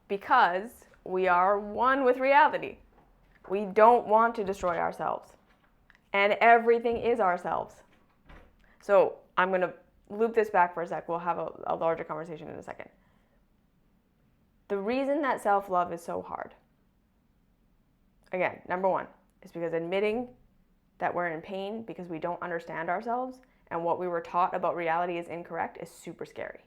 because we are one with reality. We don't want to destroy ourselves. And everything is ourselves. So I'm going to loop this back for a sec. We'll have a larger conversation in a second. The reason that self-love is so hard, again, number one, is because admitting that we're in pain because we don't understand ourselves and what we were taught about reality is incorrect is super scary.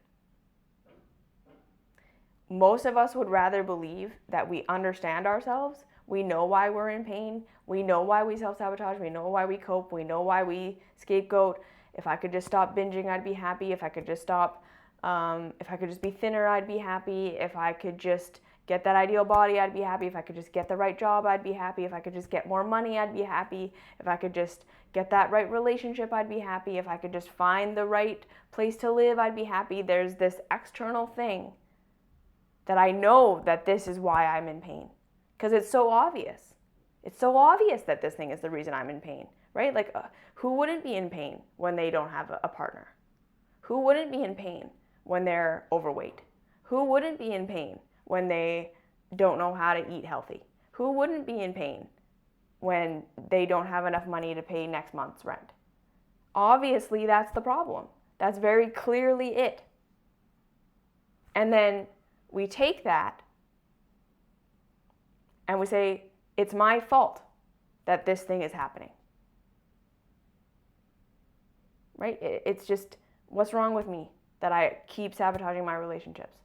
Most of us would rather believe that we understand ourselves, we know why we're in pain, we know why we self-sabotage, we know why we cope, we know why we scapegoat. If I could just stop binging, I'd be happy. If I could just stop, if I could just be thinner, I'd be happy. If I could just get that ideal body, I'd be happy. If I could just get the right job, I'd be happy. If I could just get more money, I'd be happy. If I could just get that right relationship, I'd be happy. If I could just find the right place to live, I'd be happy. There's this external thing that I know that this is why I'm in pain. Because it's so obvious. It's so obvious that this thing is the reason I'm in pain, right? Like, who wouldn't be in pain when they don't have a partner? Who wouldn't be in pain when they're overweight? Who wouldn't be in pain when they don't know how to eat healthy? Who wouldn't be in pain when they don't have enough money to pay next month's rent? Obviously, that's the problem. That's very clearly it. And then we take that and we say, it's my fault that this thing is happening. Right? It's just, what's wrong with me that I keep sabotaging my relationships?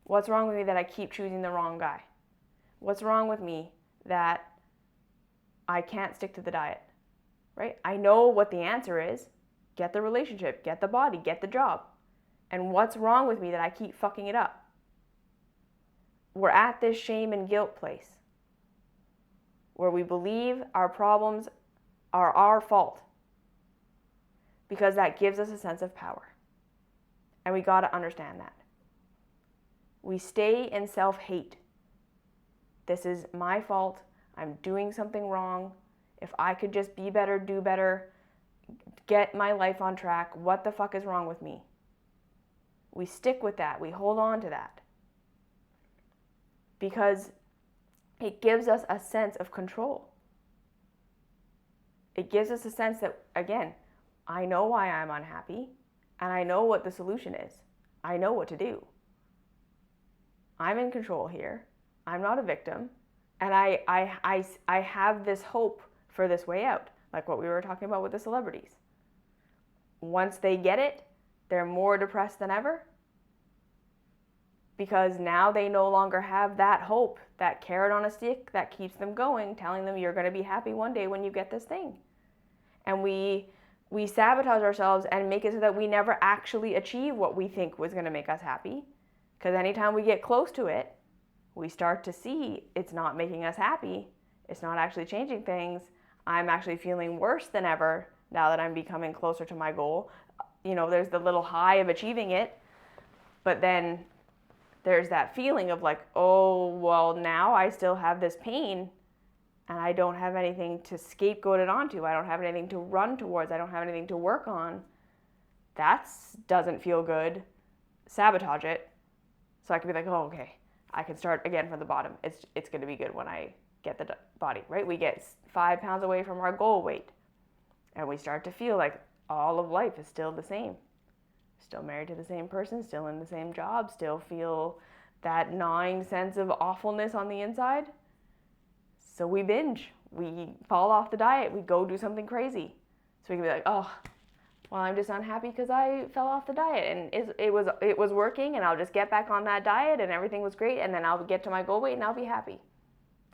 What's wrong with me that I keep choosing the wrong guy? What's wrong with me that I can't stick to the diet? Right? I know what the answer is. Get the relationship, get the body, get the job. And what's wrong with me that I keep fucking it up? We're at this shame and guilt place where we believe our problems are our fault because that gives us a sense of power. And we got to understand that. We stay in self-hate. This is my fault. I'm doing something wrong. If I could just be better, do better, get my life on track, what the fuck is wrong with me? We stick with that. We hold on to that. Because it gives us a sense of control. It gives us a sense that, again, I know why I'm unhappy, and I know what the solution is. I know what to do. I'm in control here. I'm not a victim. And I have this hope for this way out, like what we were talking about with the celebrities. Once they get it, they're more depressed than ever because now they no longer have that hope, that carrot on a stick that keeps them going, telling them you're going to be happy one day when you get this thing. And we sabotage ourselves and make it so that we never actually achieve what we think was going to make us happy. Because anytime we get close to it, we start to see it's not making us happy. It's not actually changing things. I'm actually feeling worse than ever now that I'm becoming closer to my goal. You know, there's the little high of achieving it, but then there's that feeling of like, oh, well, now I still have this pain and I don't have anything to scapegoat it onto. I don't have anything to run towards. I don't have anything to work on. That doesn't feel good. Sabotage it. So I can be like, oh, okay, I can start again from the bottom. It's going to be good when I get the body, right? We get 5 pounds away from our goal weight. And we start to feel like all of life is still the same. Still married to the same person, still in the same job, still feel that gnawing sense of awfulness on the inside. So we binge. We fall off the diet. We go do something crazy. So we can be like, oh, well, I'm just unhappy because I fell off the diet. And it was working, and I'll just get back on that diet, and everything was great, and then I'll get to my goal weight, and I'll be happy.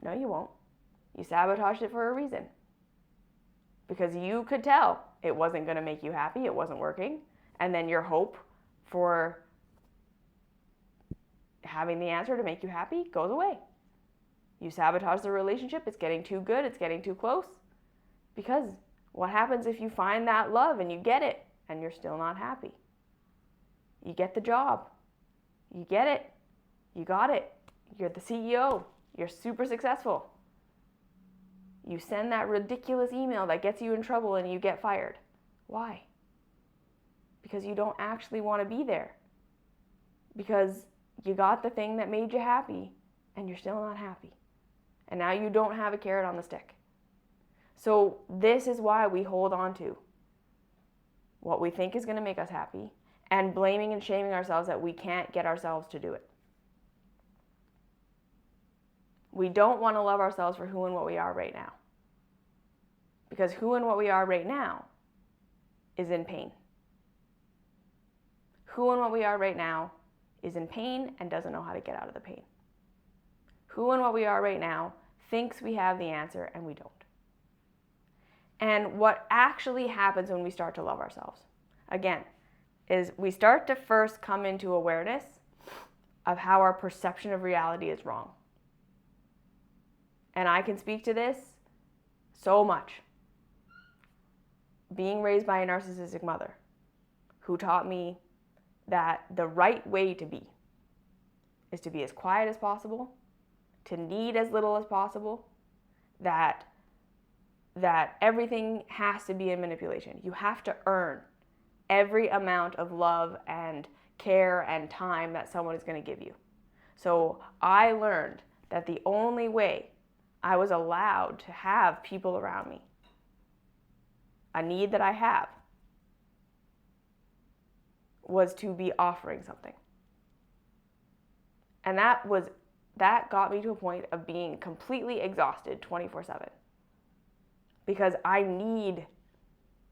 No, you won't. You sabotaged it for a reason. Because you could tell it wasn't going to make you happy, it wasn't working, and then your hope for having the answer to make you happy goes away. You sabotage the relationship, it's getting too good, it's getting too close. Because what happens if you find that love and you get it and you're still not happy? You get the job, you get it, you got it, you're the CEO, you're super successful. You send that ridiculous email that gets you in trouble and you get fired. Why? Because you don't actually want to be there. Because you got the thing that made you happy and you're still not happy. And now you don't have a carrot on the stick. So this is why we hold on to what we think is going to make us happy and blaming and shaming ourselves that we can't get ourselves to do it. We don't want to love ourselves for who and what we are right now. Because who and what we are right now is in pain. Who and what we are right now is in pain and doesn't know how to get out of the pain. Who and what we are right now thinks we have the answer and we don't. And what actually happens when we start to love ourselves, again, is we start to first come into awareness of how our perception of reality is wrong. And I can speak to this so much. Being raised by a narcissistic mother who taught me that the right way to be is to be as quiet as possible, to need as little as possible, that everything has to be a manipulation. You have to earn every amount of love and care and time that someone is going to give you. So I learned that the only way I was allowed to have people around me, a need that I have, was to be offering something. And that got me to a point of being completely exhausted 24/7. Because I need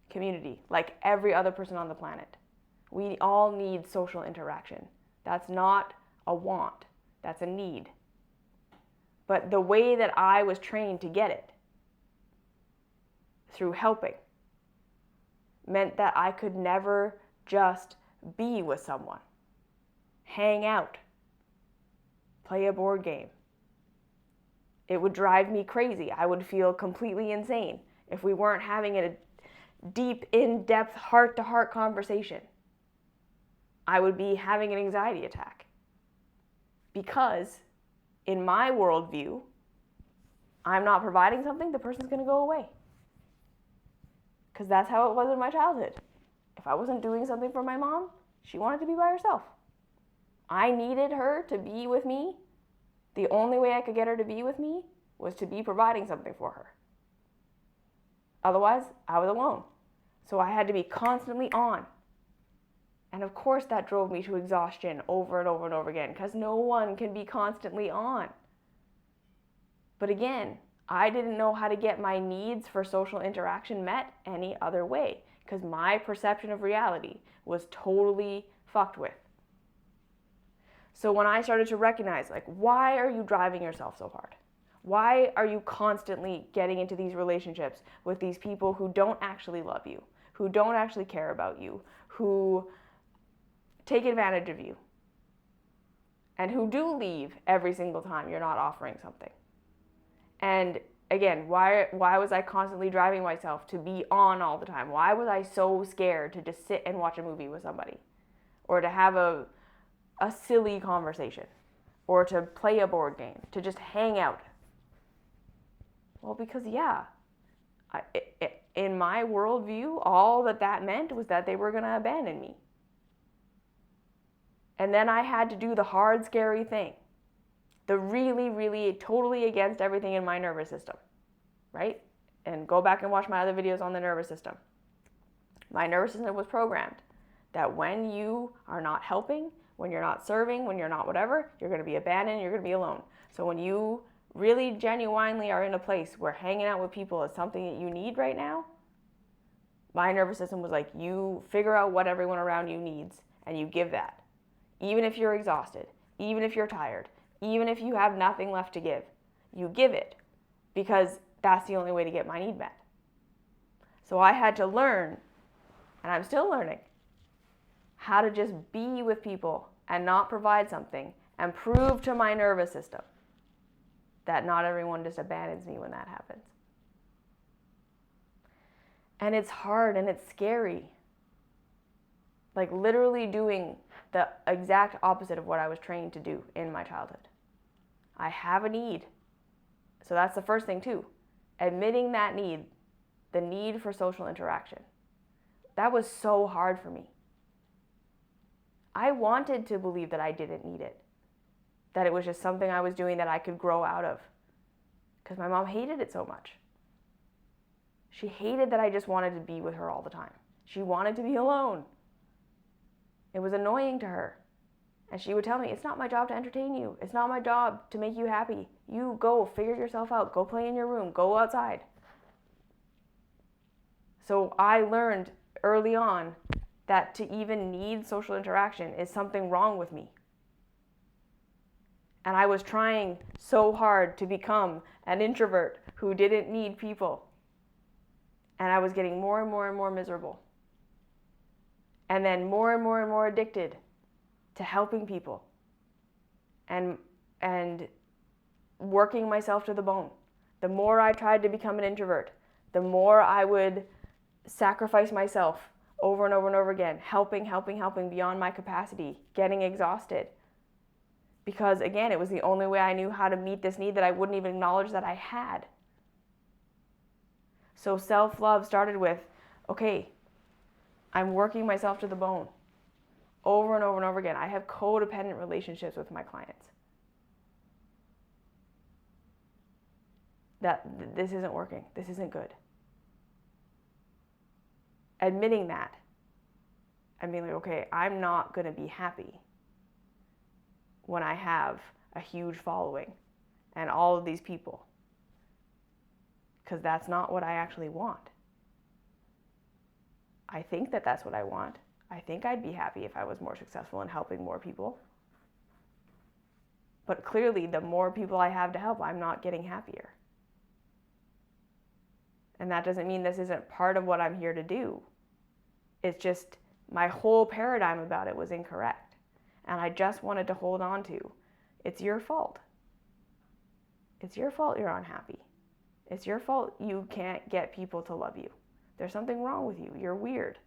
community like every other person on the planet. We all need social interaction. That's not a want, that's a need. But the way that I was trained to get it, through helping, meant that I could never just be with someone, hang out, play a board game. It would drive me crazy. I would feel completely insane if we weren't having a deep, in-depth, heart-to-heart conversation. I would be having an anxiety attack. Because in my worldview, I'm not providing something, the person's going to go away. Because that's how it was in my childhood. If I wasn't doing something for my mom, she wanted to be by herself. I needed her to be with me. The only way I could get her to be with me was to be providing something for her. Otherwise, I was alone. So I had to be constantly on. And of course that drove me to exhaustion over and over and over again, because no one can be constantly on. But again, I didn't know how to get my needs for social interaction met any other way, because my perception of reality was totally fucked with. So when I started to recognize, like, why are you driving yourself so hard? Why are you constantly getting into these relationships with these people who don't actually love you, who don't actually care about you, who take advantage of you, and who do leave every single time you're not offering something? And again, why was I constantly driving myself to be on all the time? Why was I so scared to just sit and watch a movie with somebody, or to have a silly conversation, or to play a board game, to just hang out? Well, because in my worldview, all that meant was that they were going to abandon me. And then I had to do the hard, scary thing, the really, really, totally against everything in my nervous system, right? And go back and watch my other videos on the nervous system. My nervous system was programmed that when you are not helping, when you're not serving, when you're not whatever, you're going to be abandoned, you're going to be alone. So when you really genuinely are in a place where hanging out with people is something that you need right now, my nervous system was like, you figure out what everyone around you needs and you give that. Even if you're exhausted, even if you're tired, even if you have nothing left to give, you give it, because that's the only way to get my need met. So I had to learn, and I'm still learning, how to just be with people and not provide something and prove to my nervous system that not everyone just abandons me when that happens. And it's hard and it's scary. Like literally doing the exact opposite of what I was trained to do in my childhood. I have a need. So that's the first thing too. Admitting that need, the need for social interaction. That was so hard for me. I wanted to believe that I didn't need it. that it was just something I was doing that I could grow out of. Because my mom hated it so much. She hated that I just wanted to be with her all the time. She wanted to be alone. It was annoying to her. And she would tell me, it's not my job to entertain you. It's not my job to make you happy. You go figure yourself out. Go play in your room. Go outside. So I learned early on that to even need social interaction is something wrong with me. And I was trying so hard to become an introvert who didn't need people. And I was getting more and more and more miserable. And then more and more and more addicted to helping people. And working myself to the bone. The more I tried to become an introvert, the more I would sacrifice myself over and over and over again, helping beyond my capacity, getting exhausted. Because again, it was the only way I knew how to meet this need that I wouldn't even acknowledge that I had. So self-love started with, okay, I'm working myself to the bone over and over and over again. I have codependent relationships with my clients. This isn't working. This isn't good. Admitting that and being like, okay, I'm not going to be happy when I have a huge following and all of these people, because that's not what I actually want. I think that that's what I want. I think I'd be happy if I was more successful in helping more people. But clearly, the more people I have to help, I'm not getting happier. And that doesn't mean this isn't part of what I'm here to do. It's just my whole paradigm about it was incorrect. And I just wanted to hold on to, it's your fault. It's your fault you're unhappy. It's your fault you can't get people to love you. There's something wrong with you. You're weird.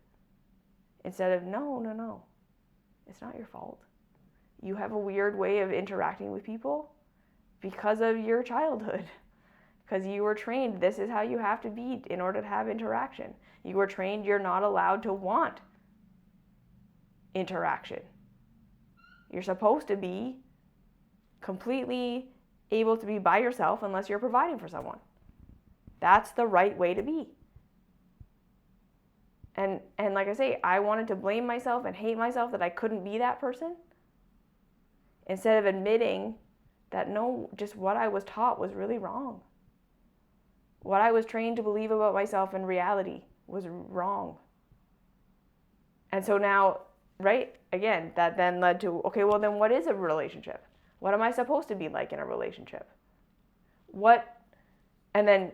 Instead of, no. It's not your fault. You have a weird way of interacting with people because of your childhood. Because you were trained, this is how you have to be in order to have interaction. You were trained you're not allowed to want interaction. You're supposed to be completely able to be by yourself unless you're providing for someone. That's the right way to be. And like I say, I wanted to blame myself and hate myself that I couldn't be that person, instead of admitting that no, just what I was taught was really wrong. What I was trained to believe about myself in reality was wrong. And so now, right, again, that then led to, okay, well then what is a relationship? What am I supposed to be like in a relationship? And then,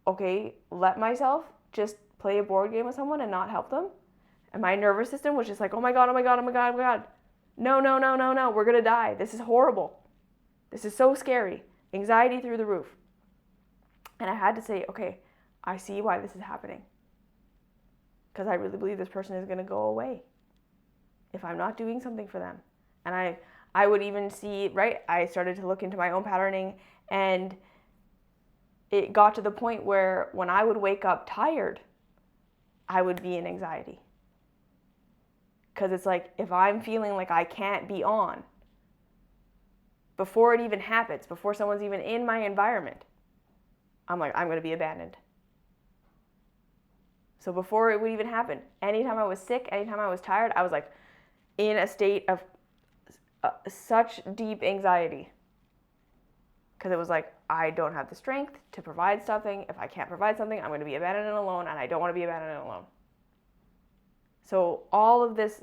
okay, let myself just play a board game with someone and not help them? And my nervous system was just like, oh my God. No, we're gonna die. This is horrible. This is so scary. Anxiety through the roof. And I had to say, okay, I see why this is happening. Because I really believe this person is going to go away if I'm not doing something for them. And I would even see, right, I started to look into my own patterning, and it got to the point where when I would wake up tired, I would be in anxiety. Because it's like, if I'm feeling like I can't be on, before it even happens, before someone's even in my environment, I'm like, I'm going to be abandoned. So before it would even happen, anytime I was sick, anytime I was tired, I was like in a state of such deep anxiety. Because it was like, I don't have the strength to provide something. If I can't provide something, I'm going to be abandoned and alone, and I don't want to be abandoned and alone. So all of this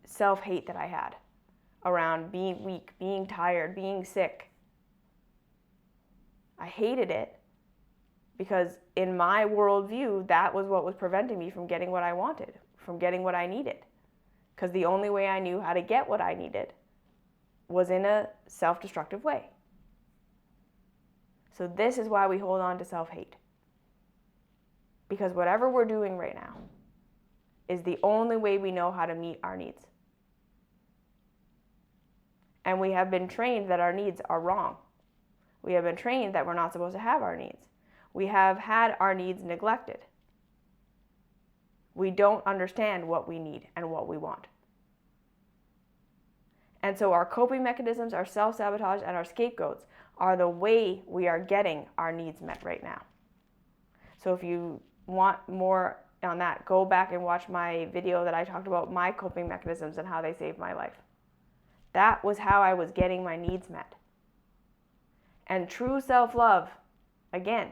self-hate that I had around being weak, being tired, being sick, I hated it because in my worldview, that was what was preventing me from getting what I wanted, from getting what I needed. Because the only way I knew how to get what I needed was in a self-destructive way. So this is why we hold on to self-hate. Because whatever we're doing right now is the only way we know how to meet our needs. And we have been trained that our needs are wrong. We have been trained that we're not supposed to have our needs. We have had our needs neglected. We don't understand what we need and what we want. And so our coping mechanisms, our self-sabotage, and our scapegoats are the way we are getting our needs met right now. So if you want more on that, go back and watch my video that I talked about my coping mechanisms and how they saved my life. That was how I was getting my needs met. And true self-love, again,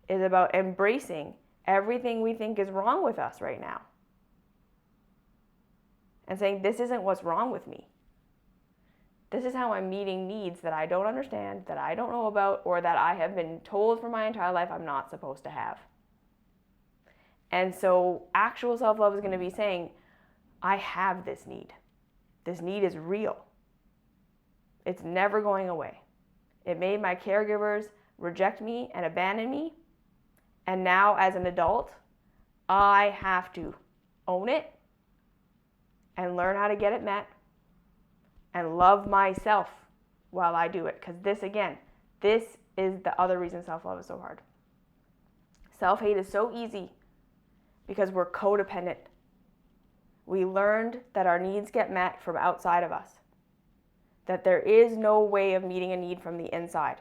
is about embracing everything we think is wrong with us right now. And saying, this isn't what's wrong with me. This is how I'm meeting needs that I don't understand, that I don't know about, or that I have been told for my entire life I'm not supposed to have. And so actual self-love is going to be saying, I have this need. This need is real. It's never going away. It made my caregivers reject me and abandon me. And now as an adult, I have to own it and learn how to get it met and love myself while I do it. Because this is the other reason self-love is so hard. Self-hate is so easy because we're codependent. We learned that our needs get met from outside of us, that there is no way of meeting a need from the inside,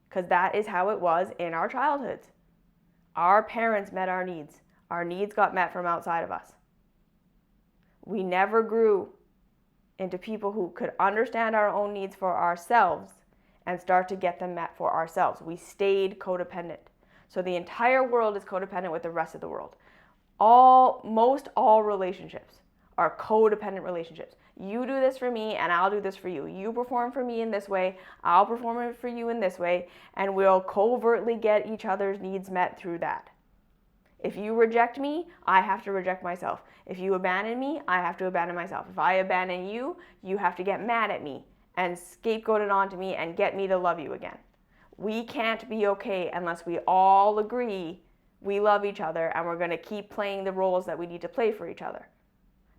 because that is how it was in our childhoods. Our parents met our needs. Our needs got met from outside of us. We never grew into people who could understand our own needs for ourselves and start to get them met for ourselves. We stayed codependent. So the entire world is codependent with the rest of the world. Most all relationships are codependent relationships. You do this for me and I'll do this for you. You perform for me in this way, I'll perform it for you in this way, and we'll covertly get each other's needs met through that. If you reject me, I have to reject myself. If you abandon me, I have to abandon myself. If I abandon you, you have to get mad at me and scapegoat it onto me and get me to love you again. We can't be okay unless we all agree we love each other and we're going to keep playing the roles that we need to play for each other.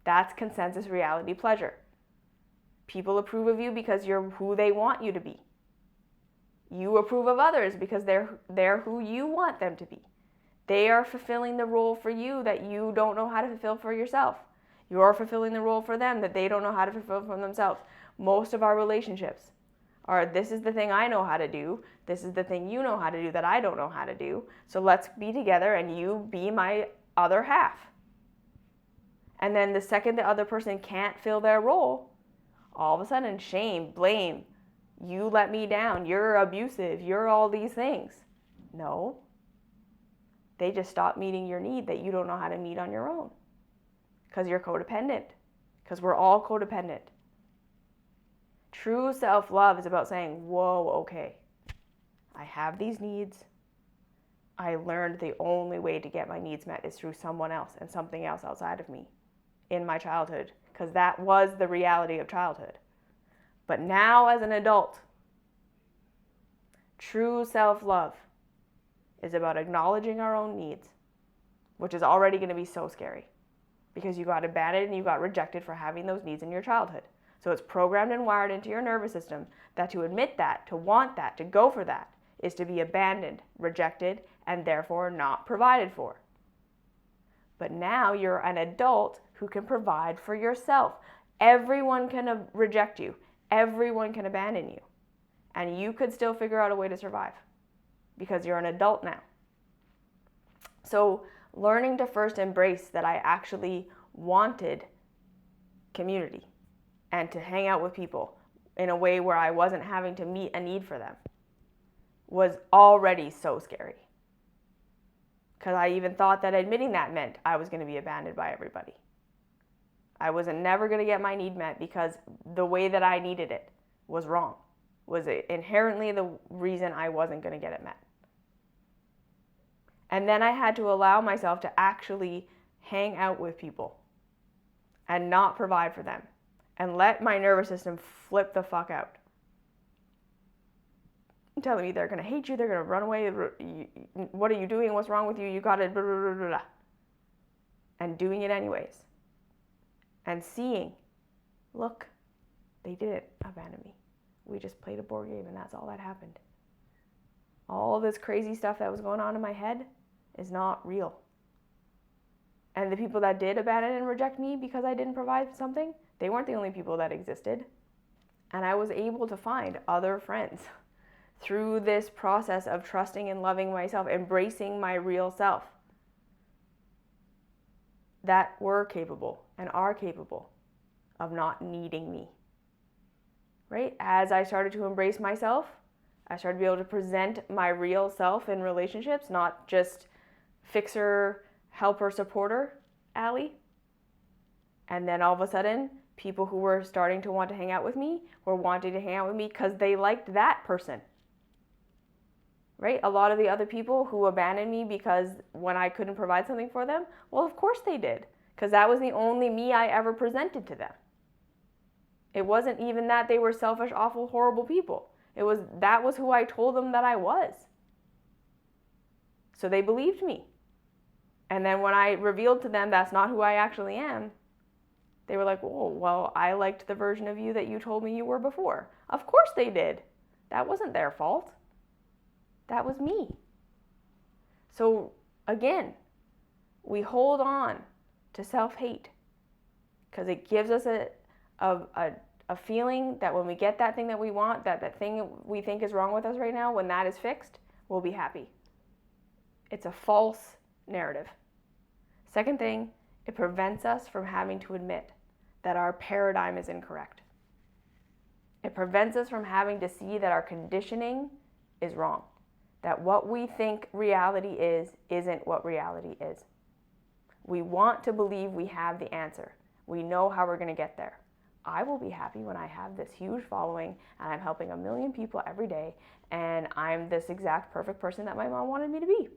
That's consensus reality pleasure. People approve of you because you're who they want you to be. You approve of others because they're who you want them to be. They are fulfilling the role for you that you don't know how to fulfill for yourself. You're fulfilling the role for them that they don't know how to fulfill for themselves. Most of our relationships are, this is the thing I know how to do, this is the thing you know how to do that I don't know how to do, so let's be together and you be my other half. And then the second the other person can't fill their role, all of a sudden shame, blame, you let me down, you're abusive, you're all these things. No. They just stop meeting your need that you don't know how to meet on your own. Because you're codependent. Because we're all codependent. True self-love is about saying, whoa, okay, I have these needs. I learned the only way to get my needs met is through someone else and something else outside of me in my childhood. Because that was the reality of childhood. But now as an adult, true self-love is about acknowledging our own needs, which is already going to be so scary because you got abandoned and you got rejected for having those needs in your childhood. So it's programmed and wired into your nervous system that to admit that, to want that, to go for that, is to be abandoned, rejected, and therefore not provided for. But now you're an adult who can provide for yourself. Everyone can reject you. Everyone can abandon you. And you could still figure out a way to survive because you're an adult now. So learning to first embrace that I actually wanted community and to hang out with people in a way where I wasn't having to meet a need for them was already so scary. Because I even thought that admitting that meant I was going to be abandoned by everybody. I was never going to get my need met because the way that I needed it was wrong. Was inherently the reason I wasn't going to get it met. And then I had to allow myself to actually hang out with people and not provide for them and let my nervous system flip the fuck out. Telling me they're going to hate you, they're going to run away, what are you doing, what's wrong with you, you got it, blah, blah, blah, blah, blah. And doing it anyways. And seeing, look, they didn't abandon me. We just played a board game and that's all that happened. All this crazy stuff that was going on in my head is not real. And the people that did abandon and reject me because I didn't provide something, They weren't the only people that existed. And I was able to find other friends through this process of trusting and loving myself, embracing my real self, that were capable and are capable of not needing me. Right? As I started to embrace myself, I started to be able to present my real self in relationships, not just fixer, helper, supporter, Allie. And then all of a sudden, people who were starting to want to hang out with me were wanting to hang out with me because they liked that person. Right? A lot of the other people who abandoned me because when I couldn't provide something for them, well, of course they did, because that was the only me I ever presented to them. It wasn't even that they were selfish, awful, horrible people. That was who I told them that I was. So they believed me. And then when I revealed to them that's not who I actually am, they were like, oh, well, I liked the version of you that you told me you were before. Of course they did. That wasn't their fault. That was me. So again, we hold on to self-hate because it gives us a feeling that when we get that thing that we want, that thing we think is wrong with us right now, when that is fixed, we'll be happy. It's a false narrative. Second thing, it prevents us from having to admit that our paradigm is incorrect. It prevents us from having to see that our conditioning is wrong. That what we think reality is isn't what reality is. We want to believe we have the answer. We know how we're going to get there. I will be happy when I have this huge following and I'm helping 1 million people every day and I'm this exact perfect person that my mom wanted me to be.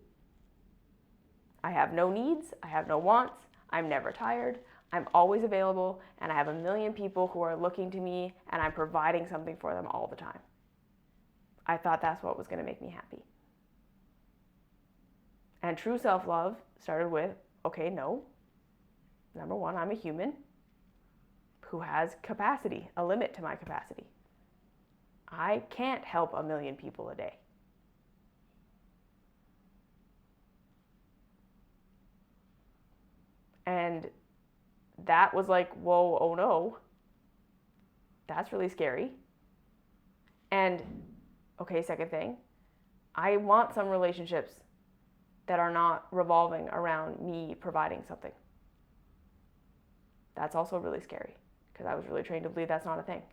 I have no needs, I have no wants, I'm never tired, I'm always available, and I have 1 million people who are looking to me and I'm providing something for them all the time. I thought that's what was going to make me happy. And true self-love started with, okay, no. Number one, I'm a human who has capacity, a limit to my capacity. I can't help 1 million people a day. And that was like, whoa, oh no. That's really scary. And, okay, second thing, I want some relationships that are not revolving around me providing something. That's also really scary because I was really trained to believe that's not a thing.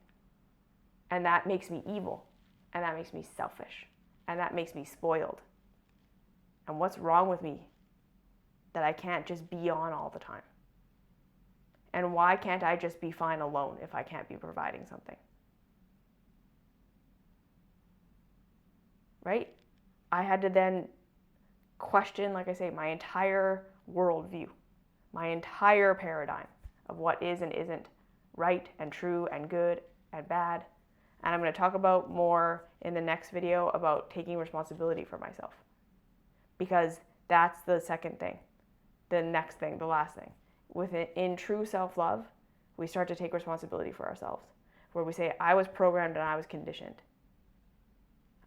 And that makes me evil, and that makes me selfish, and that makes me spoiled. And what's wrong with me that I can't just be on all the time? And why can't I just be fine alone if I can't be providing something? Right? I had to then question, like I say, my entire worldview, my entire paradigm of what is and isn't right and true and good and bad. And I'm going to talk about more in the next video about taking responsibility for myself. Because that's the second thing, the next thing, the last thing. In true self-love, we start to take responsibility for ourselves, where we say, I was programmed and I was conditioned.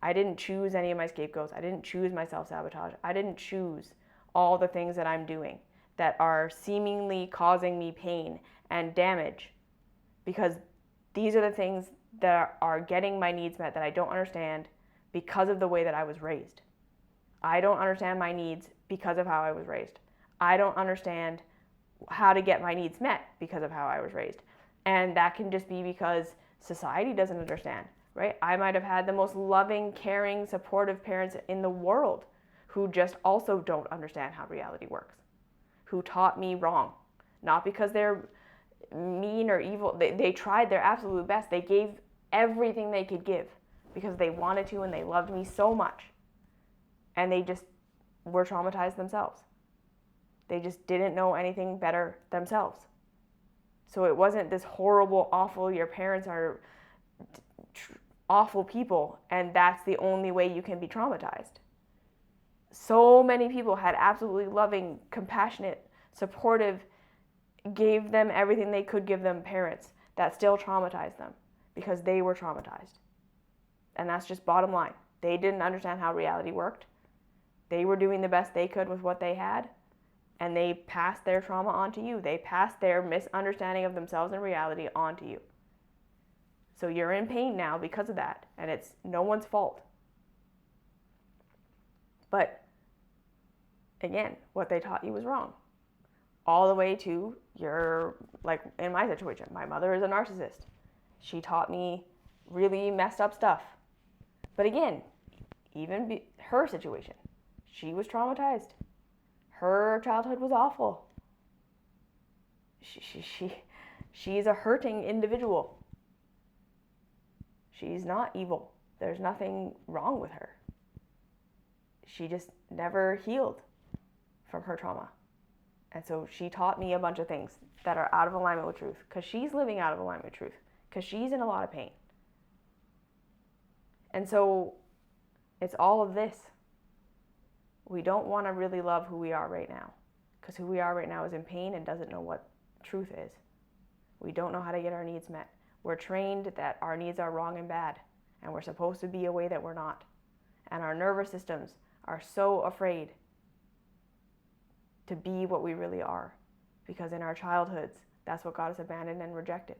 I didn't choose any of my scapegoats. I didn't choose my self-sabotage. I didn't choose all the things that I'm doing that are seemingly causing me pain and damage, because these are the things that are getting my needs met that I don't understand because of the way that I was raised. I don't understand my needs because of how I was raised. I don't understand how to get my needs met because of how I was raised. And that can just be because society doesn't understand, right? I might have had the most loving, caring, supportive parents in the world who just also don't understand how reality works, who taught me wrong. Not because they're mean or evil. They tried their absolute best. They gave everything they could give because they wanted to and they loved me so much. And they just were traumatized themselves. They just didn't know anything better themselves. So it wasn't this horrible, awful, your parents are awful people and that's the only way you can be traumatized. So many people had absolutely loving, compassionate, supportive, gave them everything they could give them parents that still traumatized them because they were traumatized. And that's just bottom line. They didn't understand how reality worked. They were doing the best they could with what they had. And they pass their trauma onto you. They pass their misunderstanding of themselves and reality onto you. So you're in pain now because of that, and it's no one's fault. But again, what they taught you was wrong. All the way to like in my situation, my mother is a narcissist. She taught me really messed up stuff. But again, even her situation, she was traumatized. Her childhood was awful. She's a hurting individual. She's not evil. There's nothing wrong with her. She just never healed from her trauma. And so she taught me a bunch of things that are out of alignment with truth, because she's living out of alignment with truth, because she's in a lot of pain. And so it's all of this. We don't want to really love who we are right now, because who we are right now is in pain and doesn't know what truth is. We don't know how to get our needs met. We're trained that our needs are wrong and bad, and we're supposed to be a way that we're not. And our nervous systems are so afraid to be what we really are, because in our childhoods, that's what got us abandoned and rejected.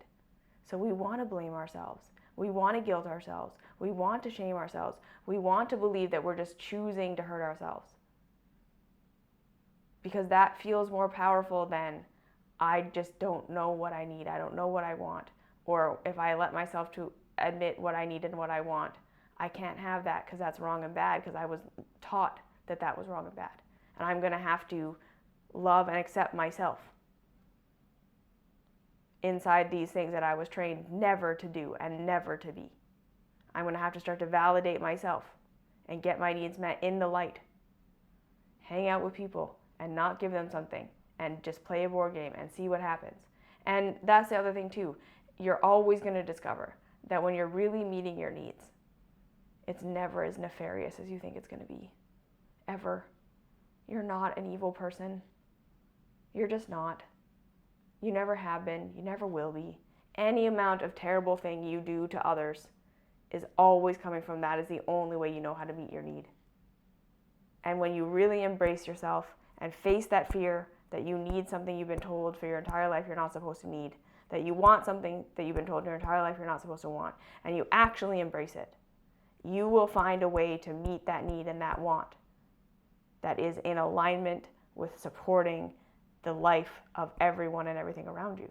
So we want to blame ourselves. We want to guilt ourselves. We want to shame ourselves. We want to believe that we're just choosing to hurt ourselves, because that feels more powerful than, I just don't know what I need. I don't know what I want. Or if I let myself to admit what I need and what I want, I can't have that because that's wrong and bad, because I was taught that that was wrong and bad. And I'm going to have to love and accept myself inside these things that I was trained never to do and never to be. I'm going to have to start to validate myself and get my needs met in the light. Hang out with people and not give them something, and just play a board game and see what happens. And that's the other thing too. You're always going to discover that when you're really meeting your needs, it's never as nefarious as you think it's going to be. Ever. You're not an evil person. You're just not. You never have been. You never will be. Any amount of terrible thing you do to others is always coming from that is the only way you know how to meet your need. And when you really embrace yourself and face that fear that you need something you've been told for your entire life you're not supposed to need, that you want something that you've been told your entire life you're not supposed to want, and you actually embrace it, you will find a way to meet that need and that want that is in alignment with supporting the life of everyone and everything around you.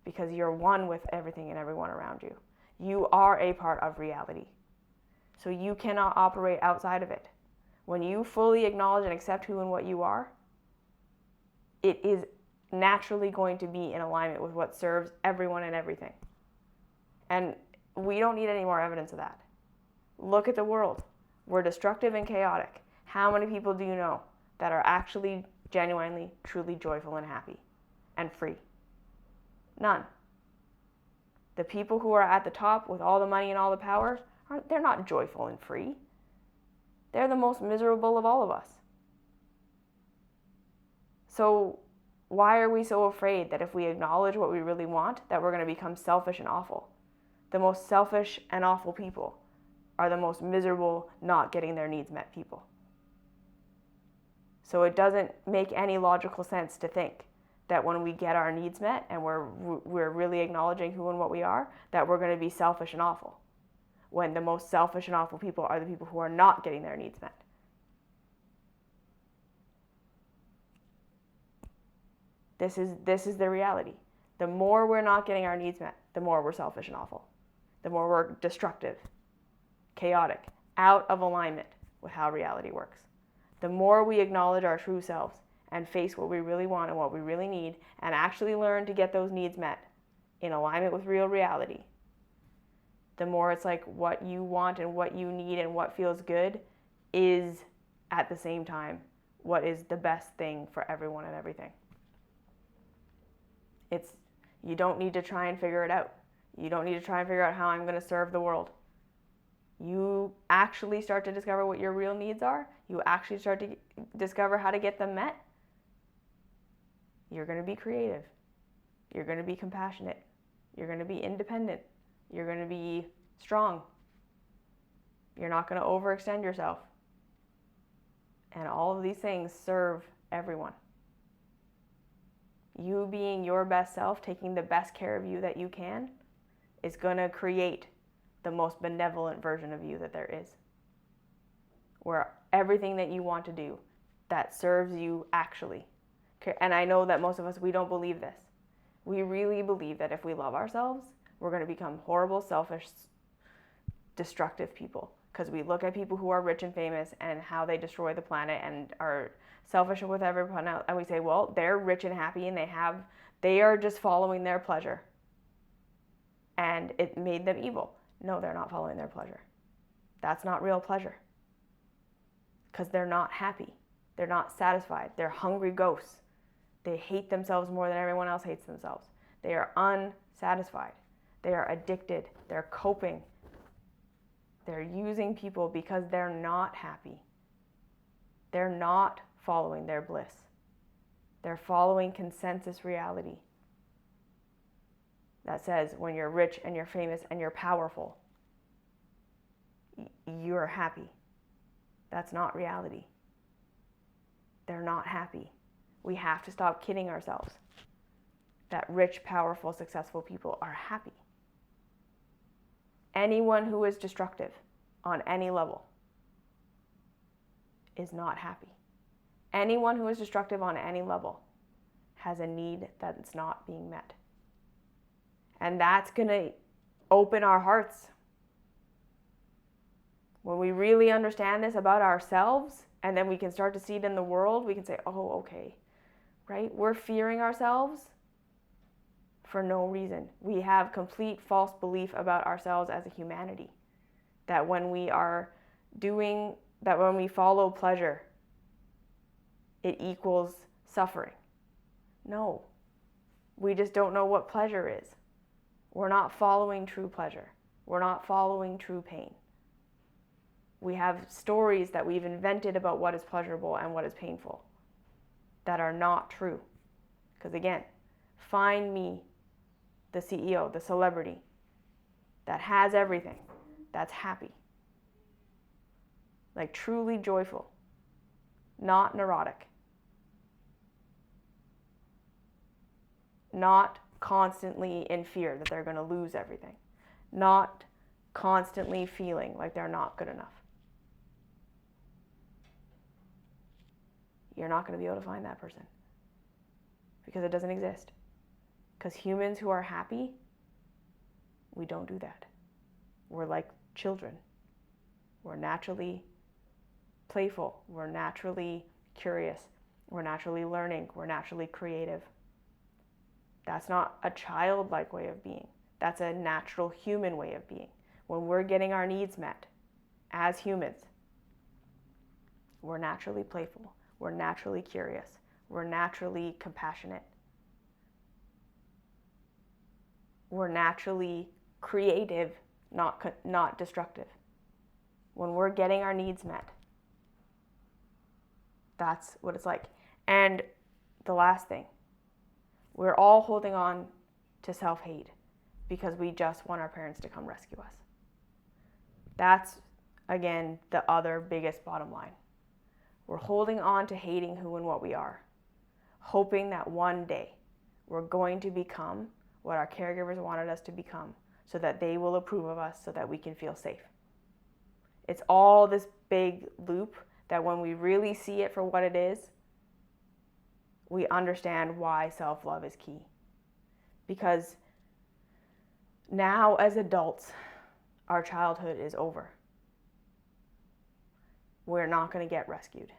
Because you're one with everything and everyone around you. You are a part of reality. So you cannot operate outside of it. When you fully acknowledge and accept who and what you are, it is naturally going to be in alignment with what serves everyone and everything. And we don't need any more evidence of that. Look at the world. We're destructive and chaotic. How many people do you know that are actually genuinely, truly joyful and happy and free? None. The people who are at the top with all the money and all the power, they're not joyful and free. They're the most miserable of all of us. So why are we so afraid that if we acknowledge what we really want, that we're going to become selfish and awful? The most selfish and awful people are the most miserable, not getting their needs met people. So it doesn't make any logical sense to think that when we get our needs met and we're really acknowledging who and what we are, that we're going to be selfish and awful, when the most selfish and awful people are the people who are not getting their needs met. This is the reality. The more we're not getting our needs met, the more we're selfish and awful. The more we're destructive, chaotic, out of alignment with how reality works. The more we acknowledge our true selves and face what we really want and what we really need, and actually learn to get those needs met in alignment with real reality, the more it's like what you want and what you need and what feels good is at the same time what is the best thing for everyone and everything. You don't need to try and figure it out. You don't need to try and figure out how I'm going to serve the world. You actually start to discover what your real needs are. You actually start to discover how to get them met. You're going to be creative. You're going to be compassionate. You're going to be independent. You're going to be strong. You're not going to overextend yourself. And all of these things serve everyone. You being your best self, taking the best care of you that you can, is going to create the most benevolent version of you that there is. Where everything that you want to do that serves you actually. And I know that most of us, we don't believe this. We really believe that if we love ourselves, we're going to become horrible, selfish, destructive people. Because we look at people who are rich and famous and how they destroy the planet and are selfish with everyone else, and we say, well, they're rich and happy and they are just following their pleasure. And it made them evil. No, they're not following their pleasure. That's not real pleasure. Because they're not happy. They're not satisfied. They're hungry ghosts. They hate themselves more than everyone else hates themselves. They are unsatisfied. They are addicted. They're coping. They're using people because they're not happy. They're not following their bliss. They're following consensus reality that says when you're rich and you're famous and you're powerful, you're happy. That's not reality. They're not happy. We have to stop kidding ourselves that rich, powerful, successful people are happy. Anyone who is destructive on any level is not happy. Anyone who is destructive on any level has a need that's not being met. And that's going to open our hearts. When we really understand this about ourselves, and then we can start to see it in the world, we can say, oh, okay, right? We're fearing ourselves for no reason. We have complete false belief about ourselves as a humanity. That when we follow pleasure, it equals suffering. No, we just don't know what pleasure is. We're not following true pleasure. We're not following true pain. We have stories that we've invented about what is pleasurable and what is painful that are not true. Because again, find me the CEO, the celebrity that has everything, that's happy, like truly joyful, not neurotic, not constantly in fear that they're going to lose everything, not constantly feeling like they're not good enough. You're not going to be able to find that person because it doesn't exist. Because humans who are happy, we don't do that. We're like children. We're naturally playful. We're naturally curious. We're naturally learning. We're naturally creative. That's not a childlike way of being. That's a natural human way of being. When we're getting our needs met as humans, we're naturally playful. We're naturally curious. We're naturally compassionate. We're naturally creative, not destructive. When we're getting our needs met, that's what it's like. And the last thing, we're all holding on to self-hate because we just want our parents to come rescue us. That's, again, the other biggest bottom line. We're holding on to hating who and what we are, hoping that one day we're going to become what our caregivers wanted us to become so that they will approve of us so that we can feel safe. It's all this big loop that when we really see it for what it is, we understand why self-love is key. Because now as adults, our childhood is over. We're not going to get rescued.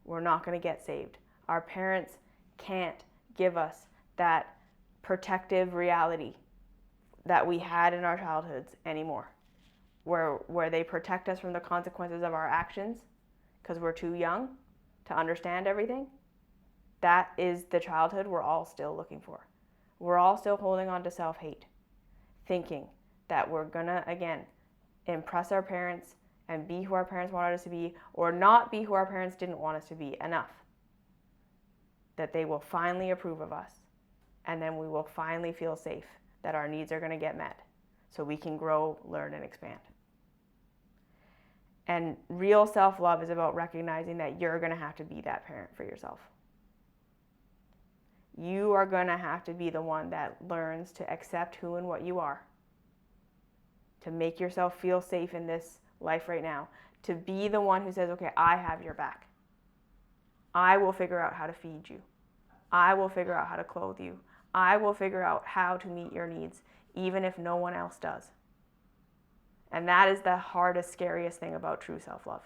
We're not going to get saved. Our parents can't give us that protective reality that we had in our childhoods anymore, where they protect us from the consequences of our actions because we're too young to understand everything. That is the childhood we're all still looking for. We're all still holding on to self-hate, thinking that we're gonna, again, impress our parents and be who our parents wanted us to be, or not be who our parents didn't want us to be enough. That they will finally approve of us, and then we will finally feel safe, that our needs are gonna get met, so we can grow, learn, and expand. And real self-love is about recognizing that you're going to have to be that parent for yourself. You are going to have to be the one that learns to accept who and what you are, to make yourself feel safe in this life right now, to be the one who says, okay, I have your back. I will figure out how to feed you. I will figure out how to clothe you. I will figure out how to meet your needs, even if no one else does. And that is the hardest, scariest thing about true self-love,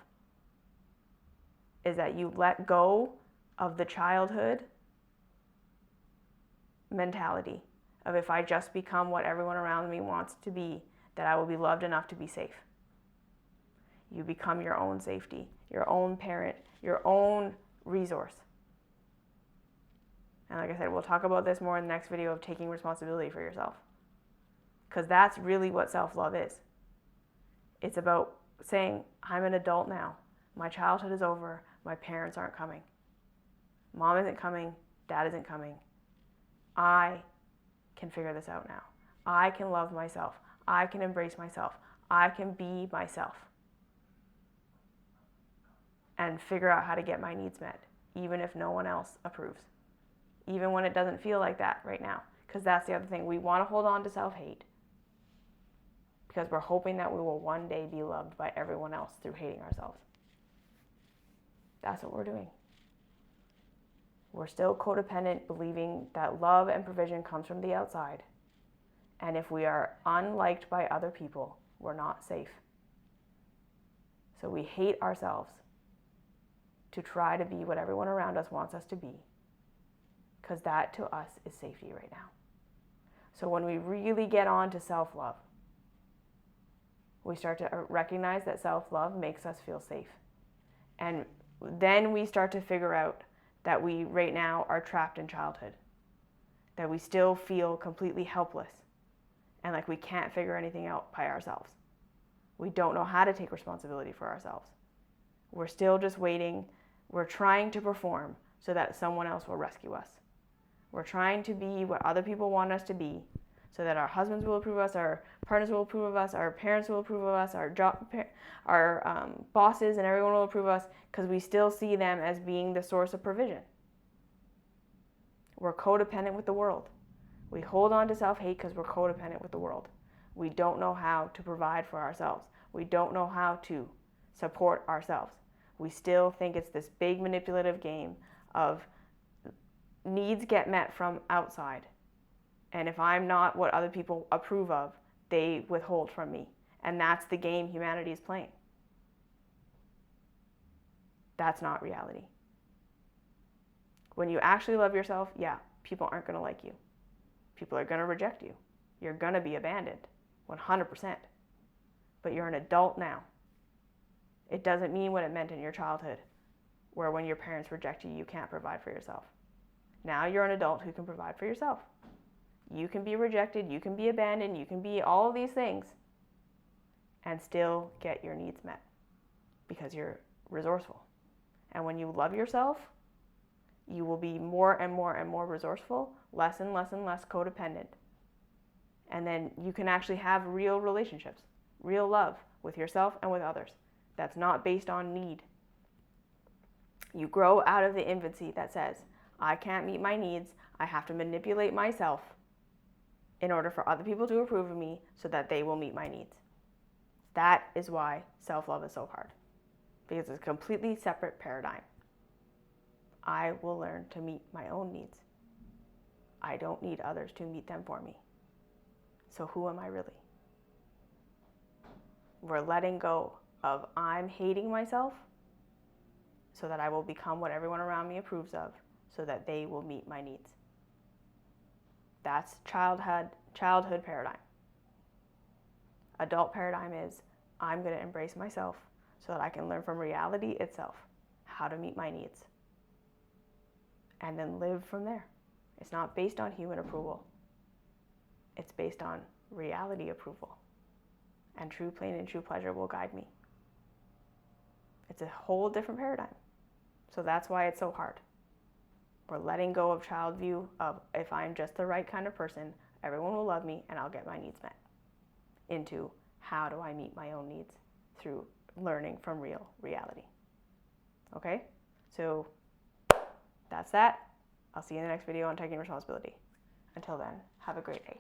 is that you let go of the childhood mentality of, if I just become what everyone around me wants to be, that I will be loved enough to be safe. You become your own safety, your own parent, your own resource. And like I said, we'll talk about this more in the next video of taking responsibility for yourself. Because that's really what self-love is. It's about saying, I'm an adult now. My childhood is over. My parents aren't coming. Mom isn't coming. Dad isn't coming. I can figure this out now. I can love myself. I can embrace myself. I can be myself. And figure out how to get my needs met, even if no one else approves. Even when it doesn't feel like that right now. Because that's the other thing. We want to hold on to self-hate, because we're hoping that we will one day be loved by everyone else through hating ourselves. That's what we're doing. We're still codependent, believing that love and provision comes from the outside. And if we are unliked by other people, we're not safe. So we hate ourselves to try to be what everyone around us wants us to be, because that to us is safety right now. So when we really get on to self-love, we start to recognize that self-love makes us feel safe. And then we start to figure out that we right now are trapped in childhood, that we still feel completely helpless and like we can't figure anything out by ourselves. We don't know how to take responsibility for ourselves. We're still just waiting. We're trying to perform so that someone else will rescue us. We're trying to be what other people want us to be, so that our husbands will approve of us, our partners will approve of us, our parents will approve of us, our bosses and everyone will approve of us, because we still see them as being the source of provision. We're codependent with the world. We hold on to self-hate because we're codependent with the world. We don't know how to provide for ourselves. We don't know how to support ourselves. We still think it's this big manipulative game of needs get met from outside. And if I'm not what other people approve of, they withhold from me. And that's the game humanity is playing. That's not reality. When you actually love yourself, yeah, people aren't going to like you. People are going to reject you. You're going to be abandoned, 100%. But you're an adult now. It doesn't mean what it meant in your childhood, where when your parents reject you, you can't provide for yourself. Now you're an adult who can provide for yourself. You can be rejected, you can be abandoned, you can be all of these things and still get your needs met because you're resourceful. And when you love yourself, you will be more and more and more resourceful, less and less and less codependent. And then you can actually have real relationships, real love with yourself and with others. That's not based on need. You grow out of the infancy that says, I can't meet my needs, I have to manipulate myself in order for other people to approve of me so that they will meet my needs. That is why self-love is so hard, because it's a completely separate paradigm. I will learn to meet my own needs. I don't need others to meet them for me. So who am I really? We're letting go of I'm hating myself so that I will become what everyone around me approves of so that they will meet my needs. That's childhood paradigm. Adult paradigm is I'm going to embrace myself so that I can learn from reality itself how to meet my needs. And then live from there. It's not based on human approval. It's based on reality approval. And true pain and true pleasure will guide me. It's a whole different paradigm. So that's why it's so hard. We're letting go of child view of if I'm just the right kind of person, everyone will love me and I'll get my needs met. Into how do I meet my own needs through learning from real reality. Okay? So that's that. I'll see you in the next video on taking responsibility. Until then, have a great day.